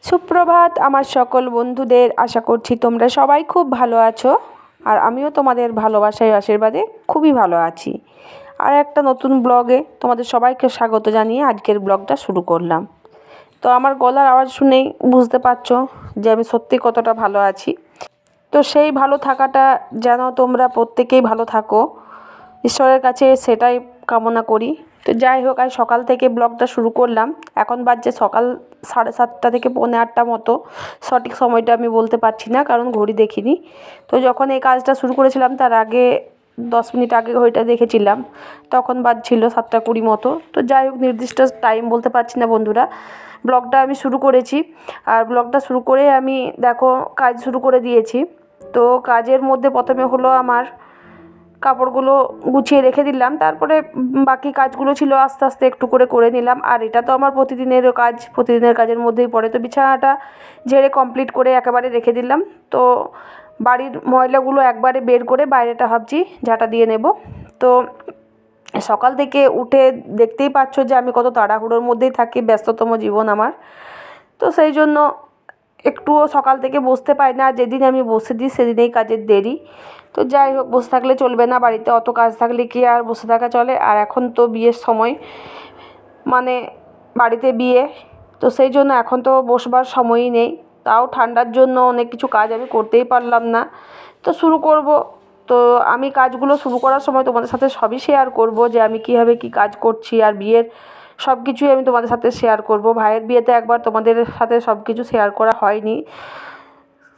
সুপ্রভাত আমার সকল বন্ধুদের, আশা করছি তোমরা সবাই খুব ভালো আছো। আর আমিও তোমাদের ভালোবাসায় আশীর্বাদে খুবই ভালো আছি। আর একটা নতুন ব্লগে তোমাদের সবাইকে স্বাগত জানিয়ে আজকের ব্লগটা শুরু করলাম। তো আমার গলার আওয়াজ শুনেই বুঝতে পারছো যে আমি সত্যি কতটা ভালো আছি। তো সেই ভালো থাকাটা যেন তোমরা প্রত্যেকেই ভালো থাকো, ঈশ্বরের কাছে সেটাই কামনা করি। তো যাই হোক, আজ সকাল থেকে ব্লগটা শুরু করলাম। এখন বাজছে সকাল 7:30 থেকে 7:45 মতো। সঠিক সময়টা আমি বলতে পারছি না, কারণ ঘড়ি দেখিনি। তো যখন এই কাজটা শুরু করেছিলাম তার আগে 10 মিনিট আগে ঘড়িটা দেখেছিলাম, তখন বাজছিল 7:20 মতো। তো যাই হোক, নির্দিষ্ট টাইম বলতে পারছি না বন্ধুরা। ব্লগটা আমি শুরু করেছি, আর ব্লগটা শুরু করে আমি দেখো কাজ শুরু করে দিয়েছি। তো কাজের মধ্যে প্রথমে হলো আমার কাপড়গুলো গুছিয়ে রেখে দিলাম, তারপরে বাকি কাজগুলো ছিল আস্তে আস্তে একটু করে করে নিলাম। আর এটা তো আমার প্রতিদিনেরও কাজ, প্রতিদিনের কাজের মধ্যেই পড়ে। তো বিছানাটা ঝেড়ে কমপ্লিট করে একেবারে রেখে দিলাম। তো বাড়ির ময়লাগুলো একবারে বের করে বাইরেটা ভাবছি ঝাঁটা দিয়ে নেব। তো সকাল থেকে উঠে দেখতেই পাচ্ছ যে আমি কত তাড়াহুড়োর মধ্যেই থাকি, ব্যস্ততম জীবন আমার। তো সেই জন্য একটুও সকাল থেকে বসতে পারি না, যেদিন আমি বসে দিই সেদিনেই কাজের দেরি। তো যাই হোক, বসে থাকলে চলবে না, বাড়িতে অত কাজ থাকলে কি আর বসে থাকা চলে। আর এখন তো বিয়ের সময়, মানে বাড়িতে বিয়ে, তো সেই জন্য এখন তো বসবার সময়ই নেই। তাও ঠান্ডার জন্য অনেক কিছু কাজ আমি করতেই পারলাম না। তো শুরু করব। তো আমি কাজগুলো শুরু করার সময় তোমাদের সাথে সবই শেয়ার করব, যে আমি কীভাবে কী কাজ করছি। আর বিয়ের সব কিছুই আমি তোমাদের সাথে শেয়ার করব। ভাইয়ের বিয়েতে একবার তোমাদের সাথে সব কিছু শেয়ার করা হয়নি,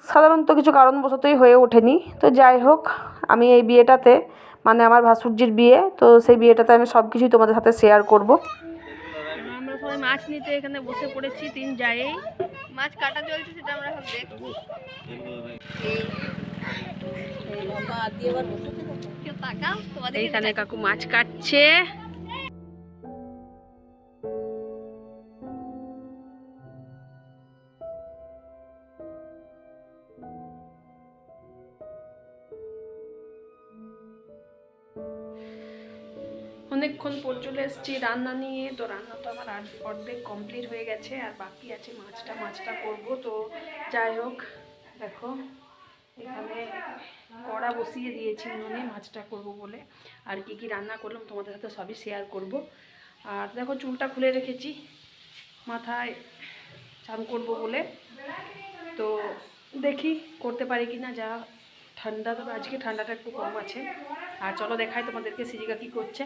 সাধারণত কিছু কারণবশতই হয়ে ওঠেনি। তো যাই হোক, আমি এই বিয়েটাতে, মানে আমার ভাসুরজির বিয়ে, তো সেই বিয়েটাতে আমি সব কিছুই তোমাদের সাথে শেয়ার করব। আমরা সবাই মাছ নিতে এখানে বসে পড়েছি, তিন জায়গায় মাছ কাটা চলছে, সেটা আমরা এখন দেখবো। এইখানে কাকু মাছ কাটছে। অনেকক্ষণ পর চলে এসেছি রান্না নিয়ে। তো রান্না তো আমার অর্ধেক কমপ্লিট হয়ে গেছে, আর বাকি আছে মাছটা করব। তো যাই হোক, দেখো এখানে কড়া বসিয়ে দিয়েছি উনুনে মাছটা করব বলে। আর কি কি রান্না করলাম তোমাদের সাথে সবই শেয়ার করব। আর দেখো চুলটা খুলে রেখেছি, মাথায় চান করব বলে। তো দেখি করতে পারি কি না। যা ঠান্ডা, তবে আজকে ঠান্ডাটা একটু কম আছে। আর চলো দেখাই তোমাদেরকে সিজিকা কি করছে।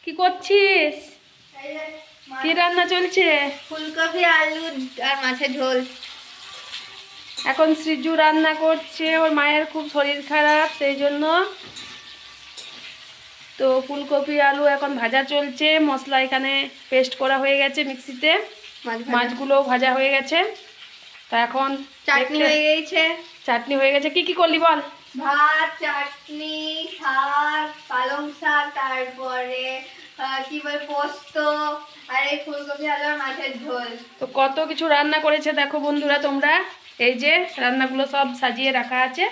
কি করছিস? কি রান্না চলছে? ফুলকপি আলু আর মাছের ঝোল। এখন সৃজু রান্না করছে, ওর মায়ের খুব শরীর খারাপ, সেই জন্য। তো ফুলকপি আলু এখন ভাজা চলছে, মশলা এখানে পেস্ট করা হয়ে গেছে মিক্সিতে, মাছগুলো ভাজা হয়ে গেছে। তা এখন চাটনি হয়ে গেছে। চাটনি হয়ে গেছে। কি কি করলি বল? ভাত, চাটনি, শাক, পালং শাক, তারপরে কি বলে পোস্ত, আর এই ফুলকপি আলু আর মাছের ঝোল। তো কত কিছু রান্না করেছে দেখো বন্ধুরা তোমরা। এই যে রান্নাগুলো সব সাজিয়ে রাখা আছে।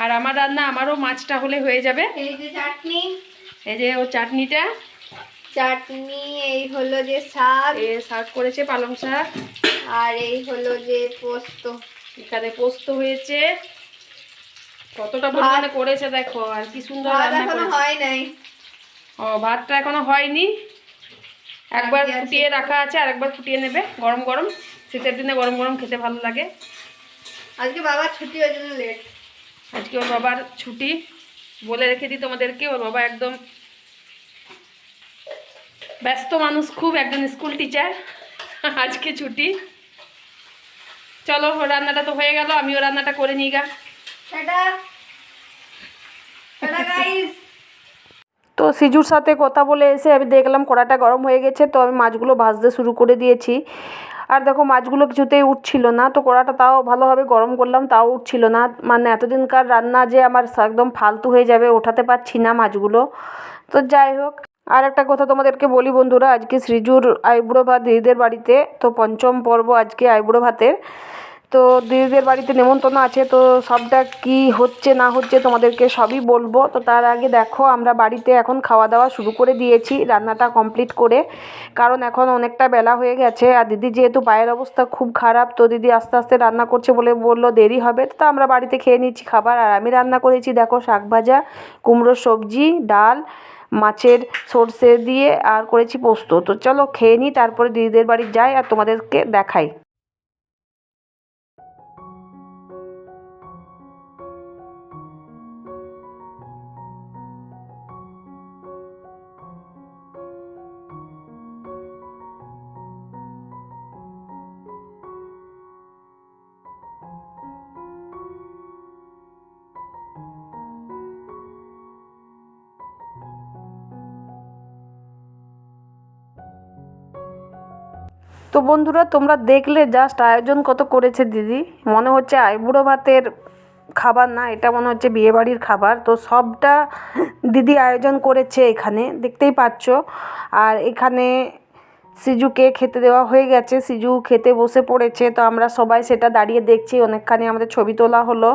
আর আমার রান্না, আমারও মাছটা হলে হয়ে যাবে। এই যে চাটনি, এই যে ও চাটনিটা, চাটনি, এই হলো যে শাক, শাক করেছে পালং শাক, আর এই হলো যে পোস্ত। এখানে পোস্ত হয়েছে। কতটা পরিমাণে করেছে দেখো, আর কি সুন্দর রান্না এখনো করেছে। হয় নাই। ও, ভাতটা এখনো হয়নি, একবার ফুটিয়ে রাখা আছে, আর একবার ফুটিয়ে নেবে গরম গরম। শীতের দিনে গরম গরম খেতে ভালো লাগে। আজকে বাবার ছুটি, ওই জন্য লেট। আজকে ওর বাবার ছুটি, বলে রেখে দিই তোমাদেরকে, ওর বাবা একদম ব্যস্ত মানুষ, খুব একজন স্কুল টিচার, আজকে ছুটি। চলো, রান্নাটা তো হয়ে গেল, আমিও রান্নাটা করে নিই গা। তো সিজুর সাথে কথা বলে এসে আমি দেখলাম কড়াটা গরম হয়ে গেছে, তো আমি মাছগুলো ভাজতে শুরু করে দিয়েছি। আর দেখো মাছগুলো কিছুতেই উঠছিল না, তো কড়াটা তাও ভালোভাবে গরম করলাম, তাও উঠছিল না। মানে এতদিনকার রান্না যে আমার একদম ফালতু হয়ে যাবে, ওঠাতে পারছি না মাছগুলো। তো যাই হোক, আর একটা কথা তোমাদেরকে বলি বন্ধুরা, আজকে সৃজুর আইবুড়ো ভাত দিদিদের বাড়িতে, তো পঞ্চম পর্ব আজকে আইবুড়ো ভাতের। তো দিদিদের বাড়িতে নেমন্তন্ন আছে, তো সবটা কি হচ্ছে না হচ্ছে তোমাদেরকে সবই বলবো। তো তার আগে দেখো আমরা বাড়িতে এখন খাওয়া দাওয়া শুরু করে দিয়েছি, রান্নাটা কমপ্লিট করে, কারণ এখন অনেকটা বেলা হয়ে গেছে। আর দিদি যেহেতু পায়ের অবস্থা খুব খারাপ, তো দিদি আস্তে আস্তে রান্না করছে বলে বললো দেরি হবে, তো আমরা বাড়িতে খেয়ে নিচ্ছি খাবার। আর আমি রান্না করেছি দেখো শাক ভাজা, কুমড়োর সবজি, ডাল, মাছের সর্ষে দিয়ে, আর করেছি পোস্ত। তো চলো খেয়ে নিই, তারপরে দিদিদের বাড়ি যাই আর তোমাদেরকে দেখাই। তো বন্ধুরা তোমরা দেখলে জাস্ট আয়োজন কত করেছে দিদি, মনে হচ্ছে আইবুড়ো ভাতের খাবার না, এটা মনে হচ্ছে বিয়েবাড়ির খাবার। তো সবটা দিদি আয়োজন করেছে এখানে, দেখতেই পাচ্ছ। আর এখানে সিজুকে খেতে দেওয়া হয়ে গেছে, সিজু খেতে বসে পড়েছে, তো আমরা সবাই সেটা দাঁড়িয়ে দেখছি। অনেকখানি আমাদের ছবি তোলা হলো,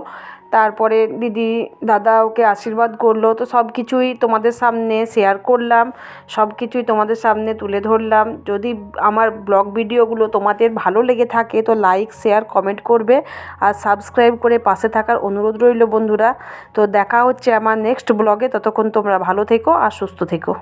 তারপরে দিদি দাদা ওকে আশীর্বাদ করলো। তো সব কিছুই তোমাদের সামনে শেয়ার করলাম, সব কিছুই তোমাদের সামনে তুলে ধরলাম। যদি আমার ব্লগ ভিডিওগুলো তোমাদের ভালো লেগে থাকে তো লাইক, শেয়ার, কমেন্ট করবে আর সাবস্ক্রাইব করে পাশে থাকার অনুরোধ রইল বন্ধুরা। তো দেখা হচ্ছে আমার নেক্সট ব্লগে, ততক্ষণ তোমরা ভালো থেকো আর সুস্থ থেকো।